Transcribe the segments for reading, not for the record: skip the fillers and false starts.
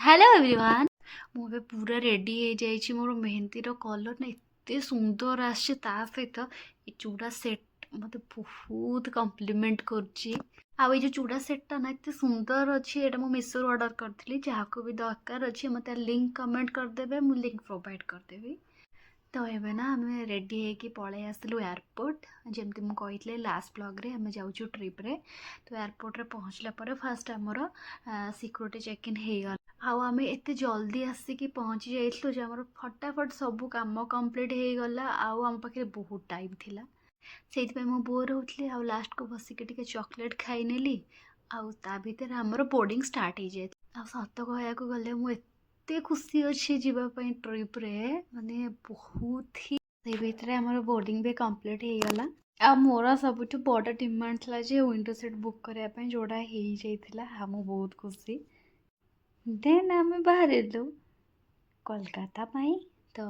Hello everyone. मुझे पूरा ready हो जाइए। मोर मेहंदीर कलर ना एत सुंदर आसे सहित ये चूड़ा सेट मत बहुत कम्प्लीमेंट कर चूड़ा सेटा ना एत सुंदर अच्छी एटा मु मीशो ऑर्डर करी जहाँ को भी दरकार अच्छे मत लिंक कमेंट करदे मु लिंक प्रोवाइड करदेवी। तो ये ना आम रेडी होगी पलि आसलु एयरपोर्ट जमती मुझे लास्ट ब्लॉग रे आम जाऊँ ट्रिप्रे। तो एयरपोर्ट रे पहुँचला पर फास्ट आमर सिक्योरिटी चेक इन हो गला। आम एत जल्दी आसिक पहुँची जाइलु जे आमर फटाफट सब काम कंप्लीट हो गला। आम पाखे बहुत टाइम थिला से बोर होती लास्ट को बसिक चॉकलेट खाई नेली। ता भीतर आमर बोर्डिंग स्टार्ट हो जाए। सत कह गले मुझे खुशी अच्छे जीवाई ट्रिप रे माने बहुत ही से भीतर आमर बोर्डिंग भी कंप्लीट हो गला। आ मोर सब बड़ डिमांड था जे विंडो सीट बुक करने जोड़ा हो जाता। मु बहुत खुशी। देन आम बाहर कोलकाता पाई। तो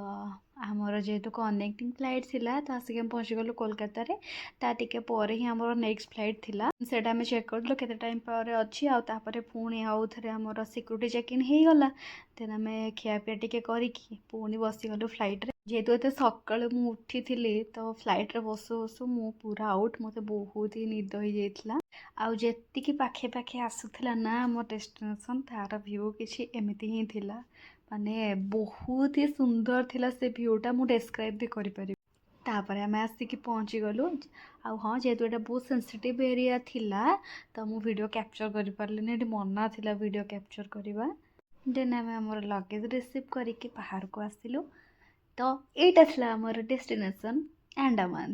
आमर जेहेतु कनेक्टिंग फ्लाइट थिला तो आसिक हम पहुँची गलु कोलकाता रे। टिके पर ही आमर नेक्स्ट फ्लाइट थिला सेटा आम चेक करलु केते टाइम पर अच्छी आउे पुणी आउ थे आमर सिक्योरिटी चेक इन हो गला। देन आम खियापिया टिके करिकी पुणी बसीगलु फ्लाइट रे। जेहेतु एत सकाळु मु उठी तो फ्लाइट रे बसु बसु मु पूरा आउट मते बहुत ही निद हो जाइथिला। आउ जेतिकी पाखे पाखे आसुथिला ना आम डेस्टिनेशन तार व्यू किछि एमिति ही थिला। माने बहुत ही सुंदर थिला से व्यूटा मु डिस्क्राइब भी करि परिबि। तापर आम आसिक पहुँची गलु। हाँ जेहेतु एटा बहुत सेंसिटिव एरिया थिला तो मु वीडियो कैप्चर करि पारलिनी। एटी मना थिला वीडियो कैप्चर करबा। देन आम हमर लगेज रिसीव करिके बाहर को आसिलु। तो एटा थिला हमर डेस्टिनेशन अंडमान।